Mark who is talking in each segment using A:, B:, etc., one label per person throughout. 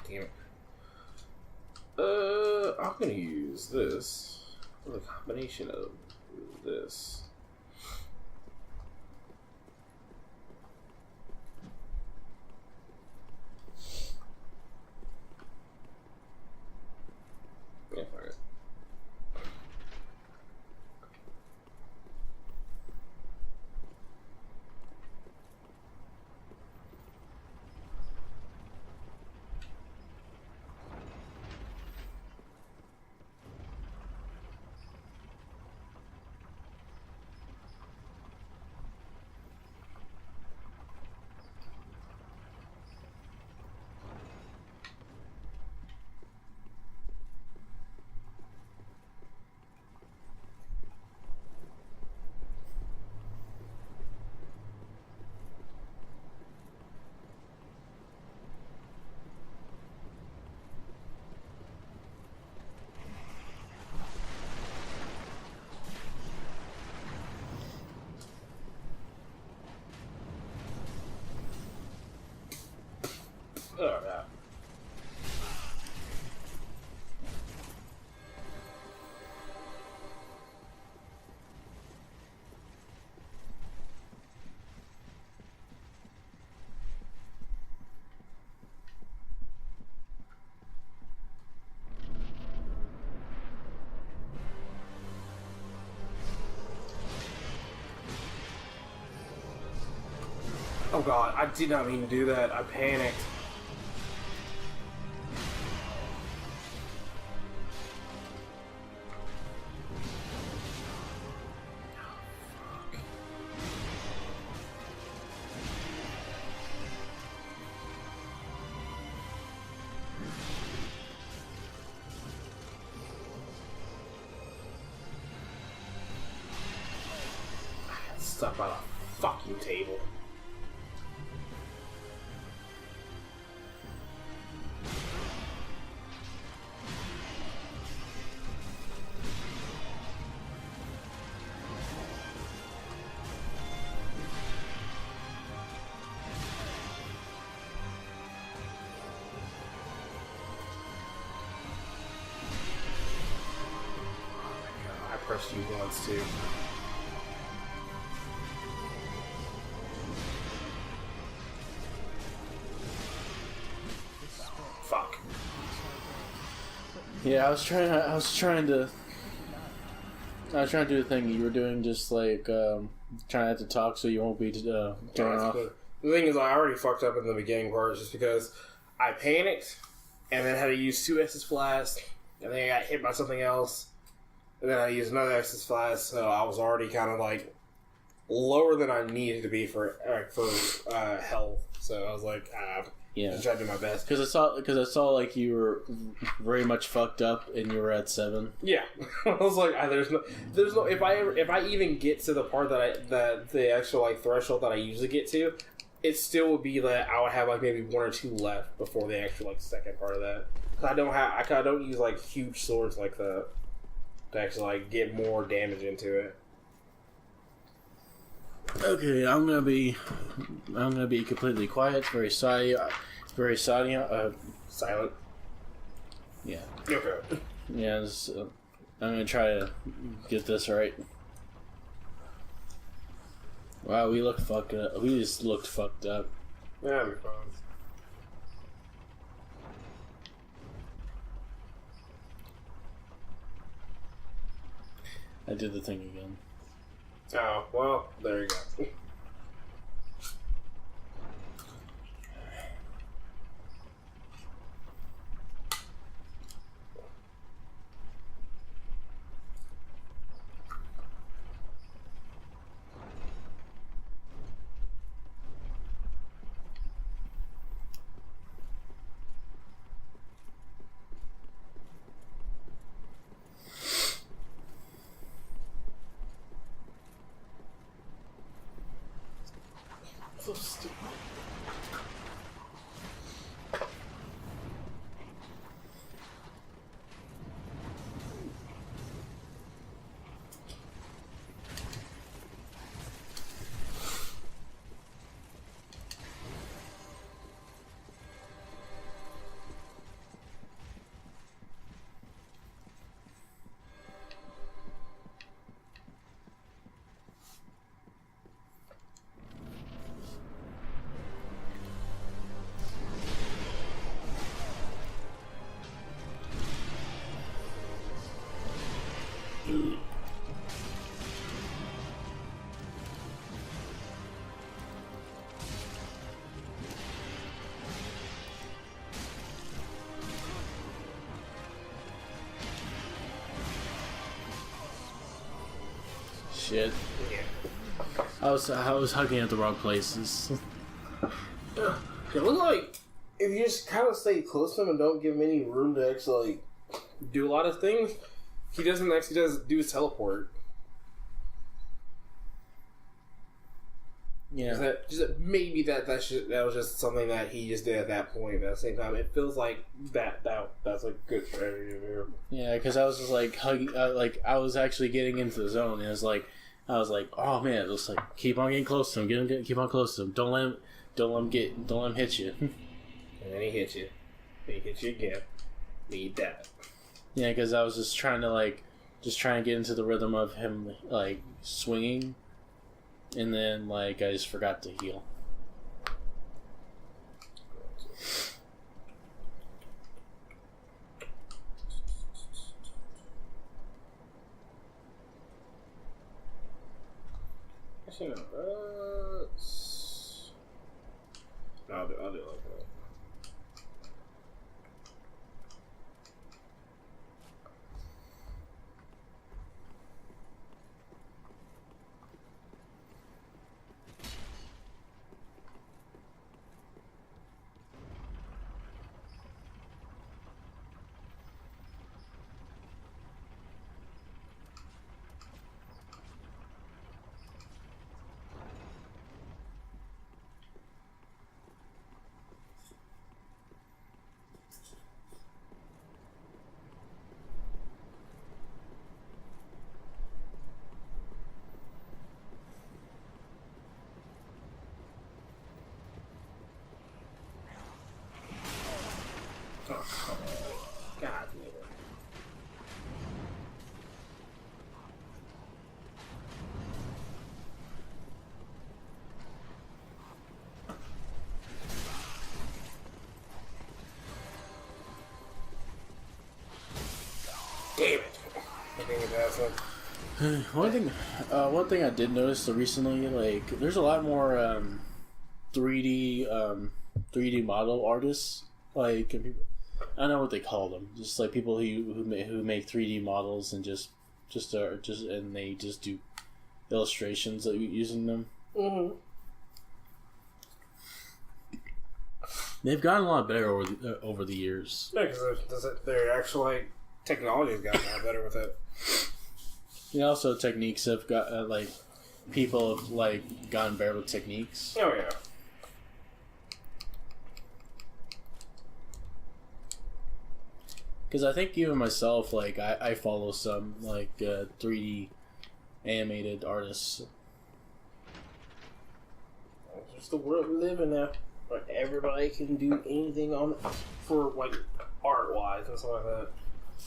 A: damn it. I'm gonna use this with a combination of this. Yeah, fuck it. Oh, yeah. Oh god, I did not mean to do that. I panicked. Stuck by the fucking table. I pressed you once too. Fuck.
B: Yeah, I was trying to do the thing you were doing, just like trying not to talk so you won't be turning off.
A: The thing is, I already fucked up in the beginning part just because I panicked and then had to use 2 Estus Flasks, and then I got hit by something else, and then I used another Estus Flask, so I was already kind of like lower than I needed to be for health. So I was like,
B: yeah,
A: just trying to do my best.
B: Because I saw like you were very much fucked up and you were at 7.
A: Yeah, I was like, there's no. If I even get to the part that the actual like threshold that I usually get to, it still would be that I would have like maybe 1 or 2 left before the actual like second part of that. I don't use like huge swords like that to actually like get more damage into it.
B: Okay, I'm gonna be completely quiet. It's very silent.
A: Silent.
B: Yeah.
A: Okay.
B: Yeah. I'm gonna try to get this right. Wow, we just looked fucked up.
A: Yeah, that'd be fine.
B: I did the thing again.
A: Oh, well, there you go.
B: shit.
A: Yeah.
B: I was hugging at the wrong places.
A: It looks like if you just kind of stay close to him and don't give him any room to actually do a lot of things, he doesn't actually do his teleport.
B: Yeah.
A: Maybe that was just something that he just did at that point. But at the same time, it feels like that's a good strategy here.
B: Yeah, because I was just like hugging, I was actually getting into the zone, and I was like, oh man, just like keep on getting close to him, keep on close to him. Don't let him hit you.
A: And then he hits you. Then he hits you again. Need that.
B: Yeah, because I was just trying to get into the rhythm of him like swinging, and then like I just forgot to heal.
A: Actually, no. I'll do it like that. Oh, come on. God damn it. Damn it. I think it has
B: One thing I did notice recently, like there's a lot more 3D model artists. Like I don't know what they call them, just like people who make 3D models and just and they just do illustrations using them.
A: Mm-hmm.
B: They've gotten a lot better over the years.
A: Yeah, because their actual like technology has gotten a lot better with it.
B: Yeah, also techniques have got like people have like gotten better with techniques.
A: Oh yeah.
B: Because I think even myself, like I follow some like 3D animated artists.
A: It's just the world we live in now, where everybody can do anything on for like art wise and stuff like that.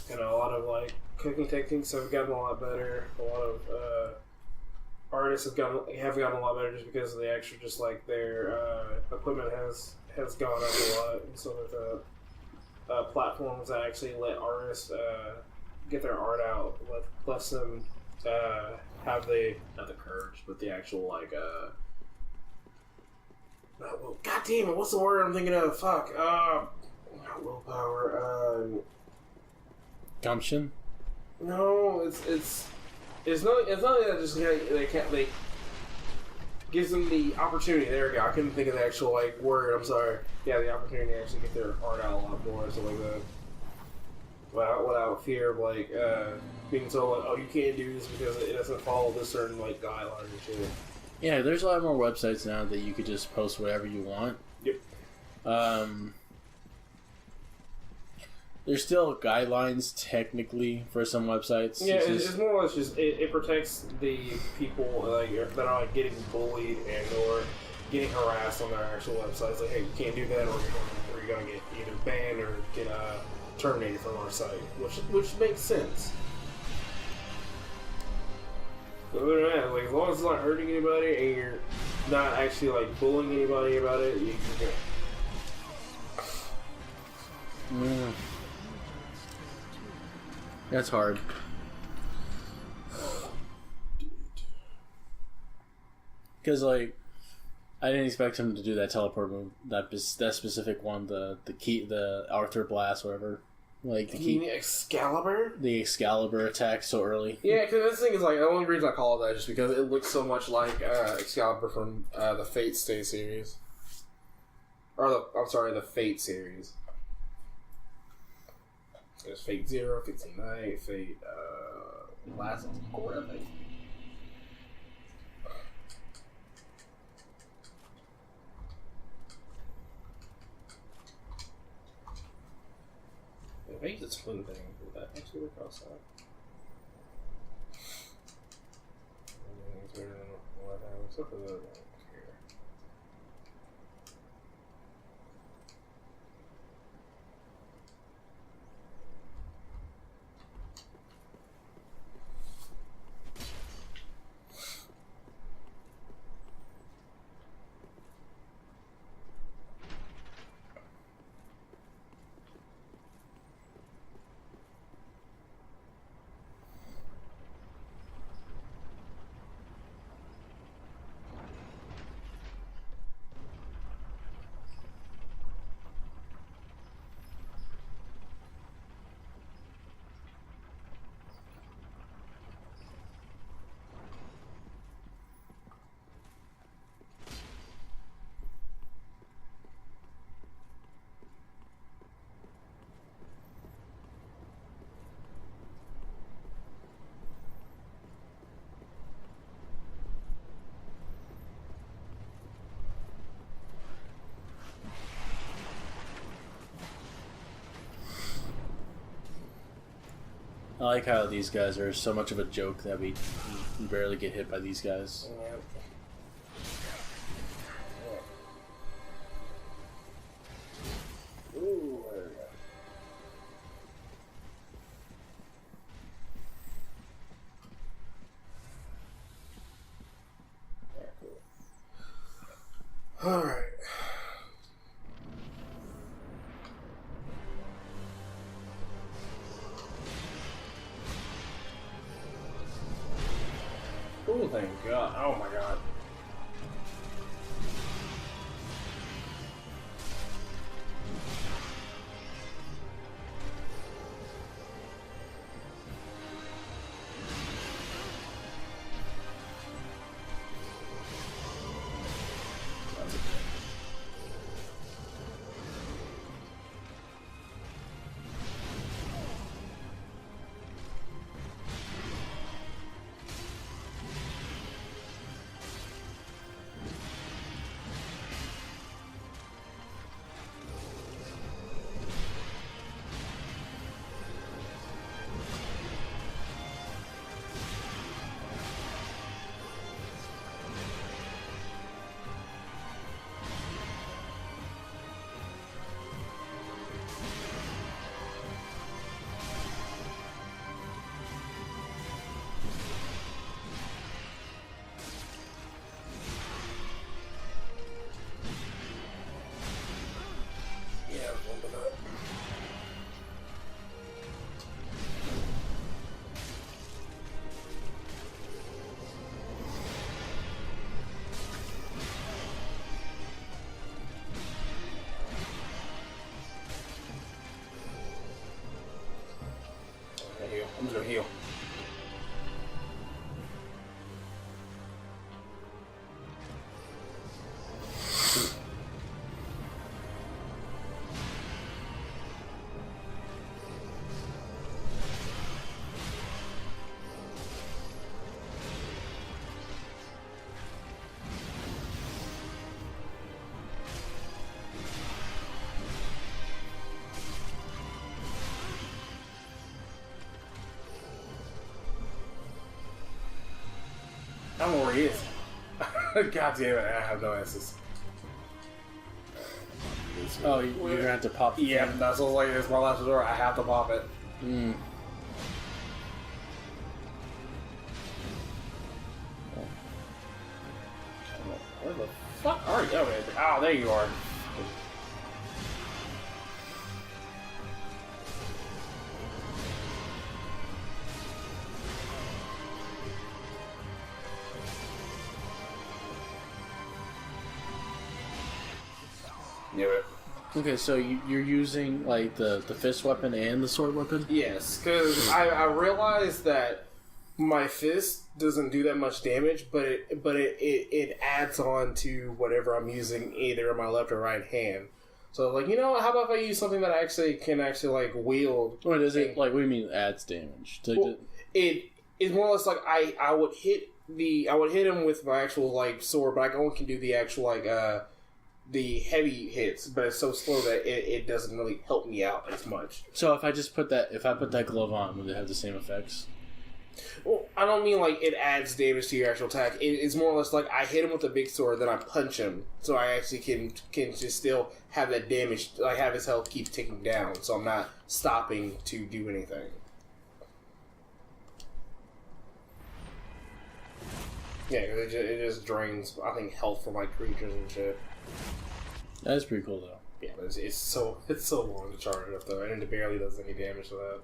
A: You know, a lot of like cooking techniques have gotten a lot better. A lot of artists have gotten a lot better just because of the extra, just like their equipment has gone up a lot and stuff like that. Platforms that actually let artists get their art out, lets them have the not the courage, but the actual like God damn it, what's the word I'm thinking of? Fuck, not willpower.
B: Gumption?
A: No, it's not that just they gives them the opportunity. There we go. I couldn't think of the actual like word. I'm sorry. Yeah, the opportunity to actually get their art out a lot more and stuff like that. Without fear of like being told like, oh, you can't do this because it doesn't follow this certain like guidelines and shit.
B: Yeah, there's a lot more websites now that you could just post whatever you want.
A: Yep.
B: There's still guidelines technically for some websites.
A: Yeah, it's more or less just it protects the people like that are like getting bullied and or getting harassed on their actual websites. Like, hey, you can't do that, or you're gonna get either banned or get terminated from our site, which makes sense. But other than that, like as long as it's not hurting anybody and you're not actually like bullying anybody about it, you're good.
B: That's hard. Because like, I didn't expect him to do that teleport move, that specific one, the Arthur Blast, whatever. Like to
A: You
B: keep
A: mean Excalibur?
B: the Excalibur attack so early.
A: Yeah, because this thing is like the only reason I call it that is just because it looks so much like Excalibur from the Fate Stay series, or the Fate series. There's Fate Zero, Fate Night, Fate Last Court, I think. I think it's a twin thing. Would that actually work outside? It's better than what I have, except for the here.
B: I like how these guys are so much of a joke that we barely get hit by these guys.
A: Yep. Ooh, there we go. Yeah, cool. Alright. Oh, thank God. Oh my God. I'm just gonna heal. I don't know where he is. God damn it, I have no answers.
B: Oh, you're gonna have to pop.
A: Yeah, that's what like it's my last resort. I have to pop it.
B: Hmm.
A: Where the fuck are you? Oh, there you are. Knew it.
B: Okay, so you're using like the fist weapon and the sword weapon?
A: Yes, because I realized that my fist doesn't do that much damage, but it adds on to whatever I'm using either in my left or right hand. So like, you know what, how about if I use something that I can like wield?
B: What is it like? What do you mean adds damage?
A: Well, it's more or less like I would hit him with my actual like sword, but I only can do the actual like the heavy hits, but it's so slow that it doesn't really help me out as much.
B: So if I put that glove on, would it have the same effects?
A: Well, I don't mean like it adds damage to your actual attack. It's more or less like I hit him with a big sword, then I punch him, so I actually can just still have that damage, like have his health keep ticking down, so I'm not stopping to do anything. Yeah, cause it just drains, I think, health from like creatures and shit.
B: That's pretty cool though.
A: Yeah, but it's so long to charge it up though, and it barely does any damage to that.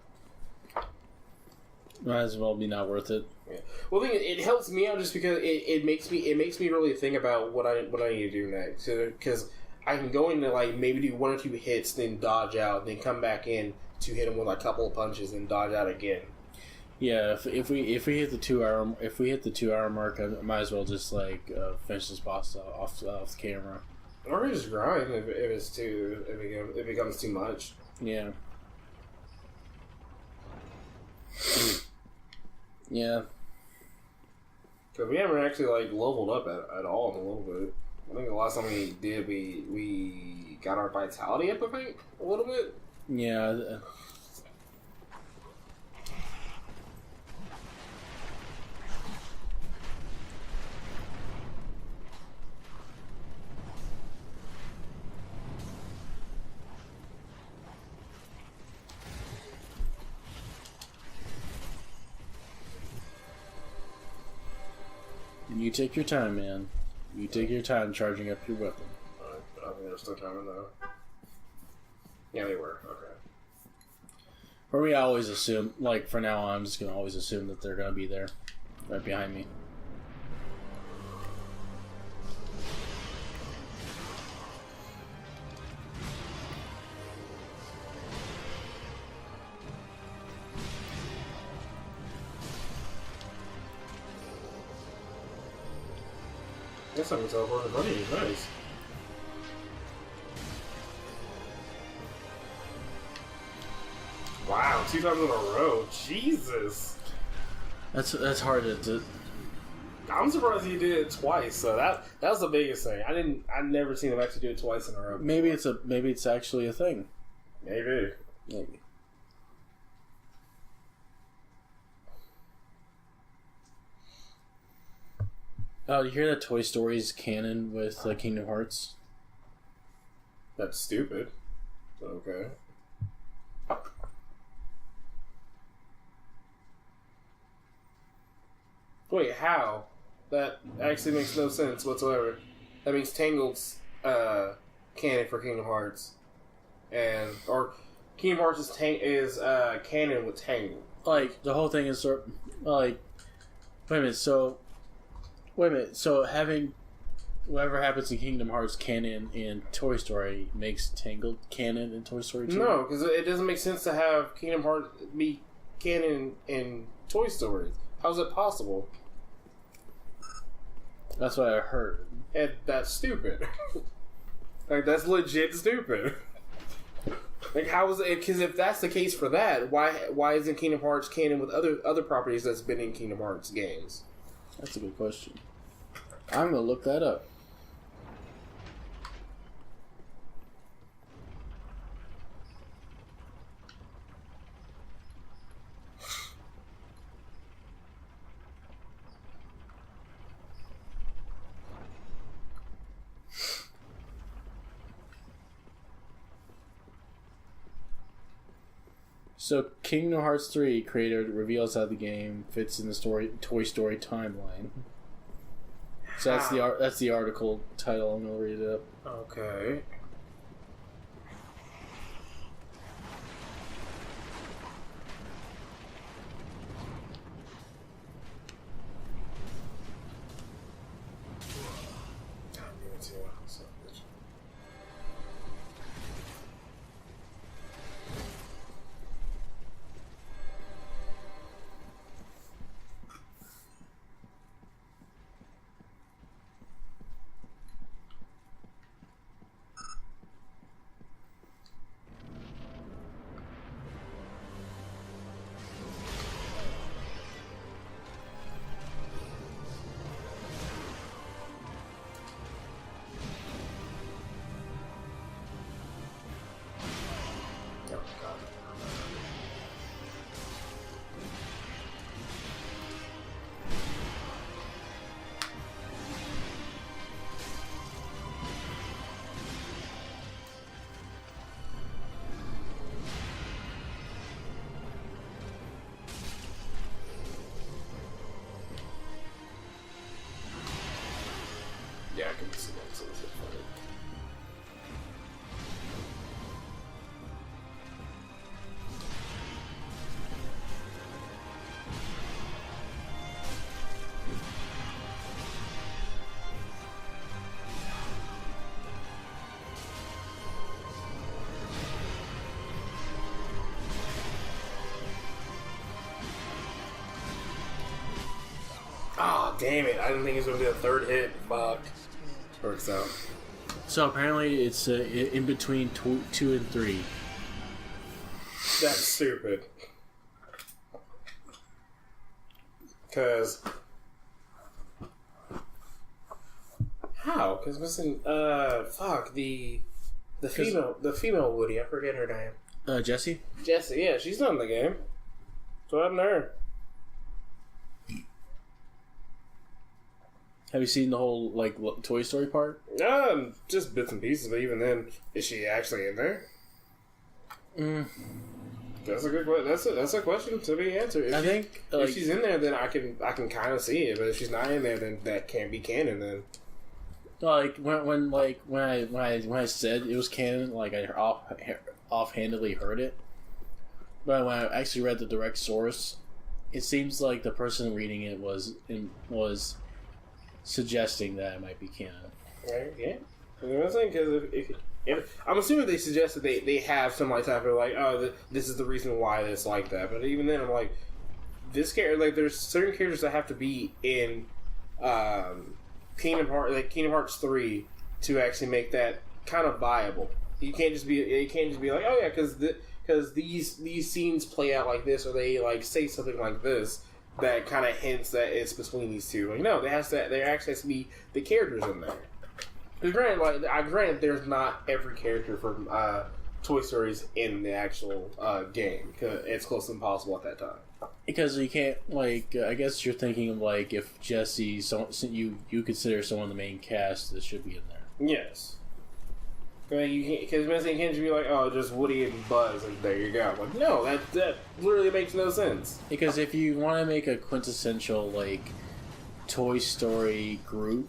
B: Might as well be not worth it.
A: Yeah. Well, the thing is, it helps me out just because it makes me really think about what I need to do next. Because I can go into like maybe do 1 or 2 hits, then dodge out, then come back in to hit him with like a couple of punches, and dodge out again.
B: Yeah, if we hit the 2 hour mark, I might as well just like finish this boss off the camera.
A: Or just grind if it becomes too much.
B: Yeah. Yeah.
A: Because we haven't actually like leveled up at all in a little bit. I think the last time we did, we got our vitality up, I think, a little bit.
B: Yeah. You take your time, man. You take your time charging up your weapon.
A: I think they're still coming though. Yeah, they were. Okay.
B: Or we always assume, like for now on, I'm just gonna always assume that they're gonna be there, right behind me.
A: Guess I can teleport the money. Nice. Wow, 2 times in a row. Jesus.
B: That's hard to.
A: I'm surprised he did it twice. So that was the biggest thing. I never seen him actually do it twice in a row.
B: Maybe it's actually a thing.
A: Maybe.
B: Oh, you hear that Toy Story's canon with Kingdom Hearts?
A: That's stupid. Okay. Wait, how? That actually makes no sense whatsoever. That means Tangled's canon for Kingdom Hearts, or Kingdom Hearts is canon with Tangled.
B: Like the whole thing is like, wait a minute. So having whatever happens in Kingdom Hearts canon in Toy Story makes Tangled canon in Toy Story 2?
A: No, because it doesn't make sense to have Kingdom Hearts be canon in Toy Story. How's it possible?
B: That's what I heard.
A: And that's stupid. Like, that's legit stupid. Like, how is it? Because if that's the case for that, why isn't Kingdom Hearts canon with other properties that's been in Kingdom Hearts games?
B: That's a good question. I'm gonna look that up. So, Kingdom Hearts 3 creator reveals how the game fits in the Toy Story timeline. So that's the article title. I'm gonna read it up.
A: Okay. damn it! I didn't think it was gonna be a third hit. Fuck. Works out.
B: So apparently it's in between 2 and 3.
A: That's stupid. Cause how? Cause missing fuck the female Woody. I forget her name.
B: Jessie.
A: Jessie. Yeah, she's not in the game. So what happened to her?
B: Have you seen the whole like Toy Story part?
A: Just bits and pieces. But even then, is she actually in there? That's a good question. That's a question to be answered.
B: I think
A: if she's in there, then I can kind of see it. But if she's not in there, then that can't be canon. Then
B: like when I said it was canon, like I offhandedly heard it. But when I actually read the direct source, it seems like the person reading it was suggesting that it might be canon.
A: Right? Yeah. You know what I'm saying? Because if I'm assuming they suggested they have some like type of like, oh, this is the reason why it's like that. But even then, I'm like, this character, like, there's certain characters that have to be in Kingdom Hearts 3 to actually make that kind of viable. You can't just be like, oh yeah, because these scenes play out like this, or they like say something like this that kind of hints that it's between these two. Like, no, there actually has to be the characters in there. Because granted, there's not every character from Toy Story's in the actual game. Cause it's close to impossible at that time.
B: Because you can't, like, I guess you're thinking of, like, if Jessie, you consider someone the main cast that should be in there.
A: Yes. Because you can't just be like, oh, just Woody and Buzz, and there you go. Like, no, that literally makes no sense.
B: Because if you want to make a quintessential, like, Toy Story group,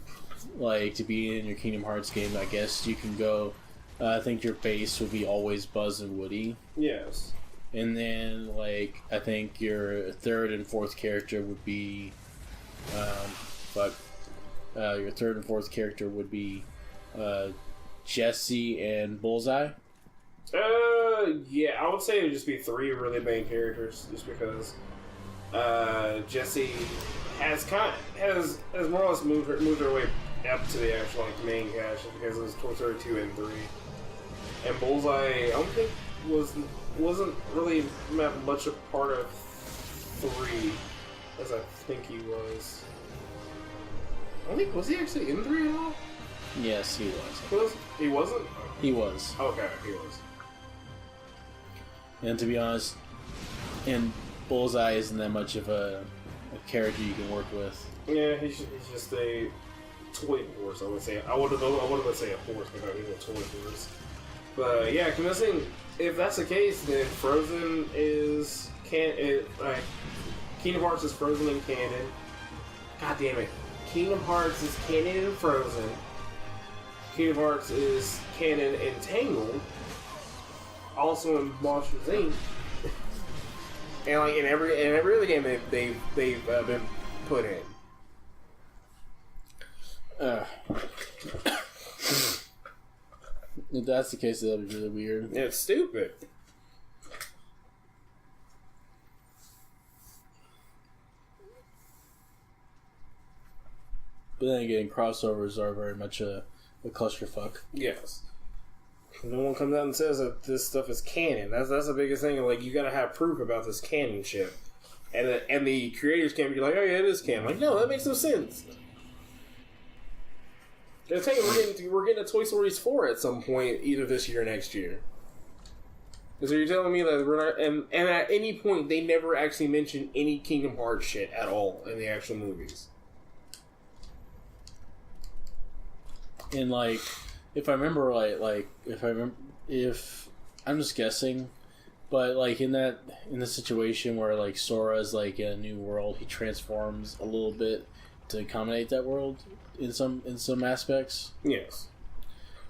B: like, to be in your Kingdom Hearts game, I guess you can go, I think your base would be always Buzz and Woody.
A: Yes.
B: And then, like, I think your third and fourth character would be, your third and fourth character would be, Jessie and Bullseye.
A: Yeah, I would say it would just be 3 really main characters, just because, Jessie has more or less moved her way up to the actual like main cast, because it was Toy Story 2 and 3. And Bullseye, I don't think wasn't really much a part of 3, as I think he was. Was he actually in 3 at all?
B: Yes, he was.
A: He wasn't?
B: He was.
A: Okay, he was.
B: And to be honest, and Bullseye isn't that much of a character you can work with.
A: Yeah, he's just a toy horse, I would say. I would have said a horse, but he's a toy horse. But yeah, convincing. If that's the case, then Frozen is Kingdom Hearts is Frozen and canon. God damn it! Kingdom Hearts is canon and Frozen. Kingdom Hearts is canon and Tangled. Also in Monsters Inc. And like in every other game they've been put in.
B: If that's the case, that'd be really weird.
A: Yeah, it's stupid.
B: But then again, crossovers are very much a clusterfuck.
A: Yes. No one comes out and says that this stuff is canon. That's the biggest thing. Like, you gotta have proof about this canon shit. And the creators can't be like, oh yeah, it is canon. Like, no, that makes no sense. They're saying we're getting a Toy Story 4 at some point, either this year or next year. So you're telling me that we're not, and at any point they never actually mention any Kingdom Hearts shit at all in the actual movies.
B: And like, if I remember right, if I'm just guessing, but like in the situation where like Sora's like in a new world, he transforms a little bit to accommodate that world in some aspects.
A: Yes.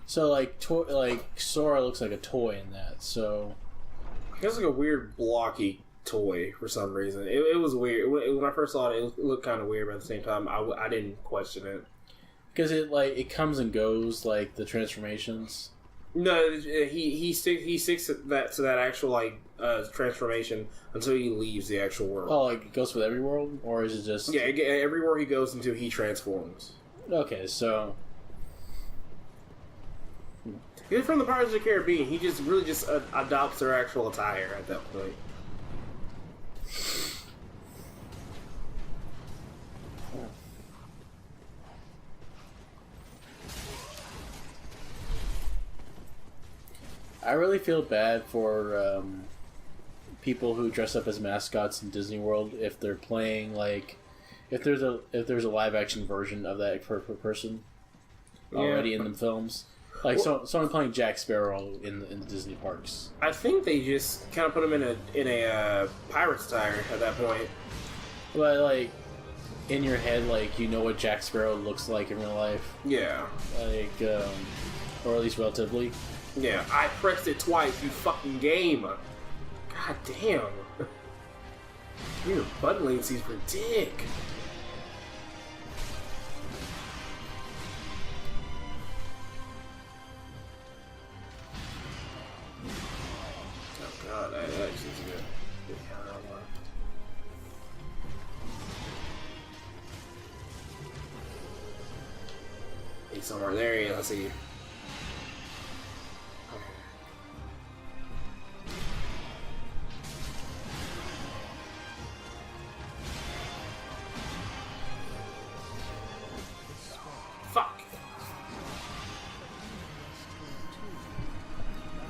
B: So like Sora looks like a toy in that. So
A: it was like a weird blocky toy for some reason. It was weird when I first saw it. It looked kind of weird, but at the same time, I didn't question it.
B: Because it comes and goes, like the transformations.
A: No, he sticks to that actual like transformation until he leaves the actual world.
B: Oh, like it goes with every world, or is it just?
A: Yeah, everywhere he goes into, he transforms.
B: Okay, so
A: He's from the Pirates of the Caribbean. He just really just adopts their actual attire at that point.
B: I really feel bad for people who dress up as mascots in Disney World if they're playing like if there's a live action version of that per person already in the films. Like someone playing Jack Sparrow in the Disney parks.
A: I think they just kind of put him in a pirate's attire at that point.
B: But like in your head, like you know what Jack Sparrow looks like in real life.
A: Yeah.
B: Like, or at least relatively.
A: Yeah. I pressed it twice. You fucking game. God damn. Your button latency's for dick. God, that actually is good. He's somewhere there. Yeah, let's see. Fuck.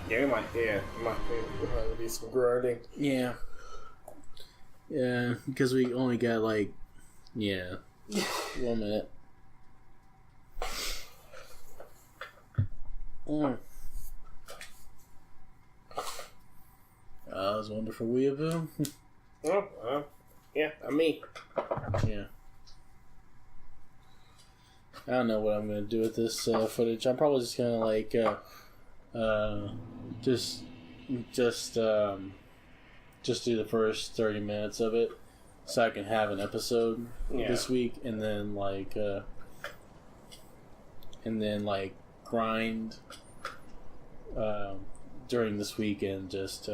A: Yeah, we might be some grinding.
B: Yeah. Yeah, because we only got like, 1 minute. That was wonderful, weeaboo.
A: Yeah, me.
B: Yeah. I don't know what I'm gonna do with this footage. I'm probably just gonna like, just do the first 30 minutes of it, so I can have an episode this week, and then grind during this week and just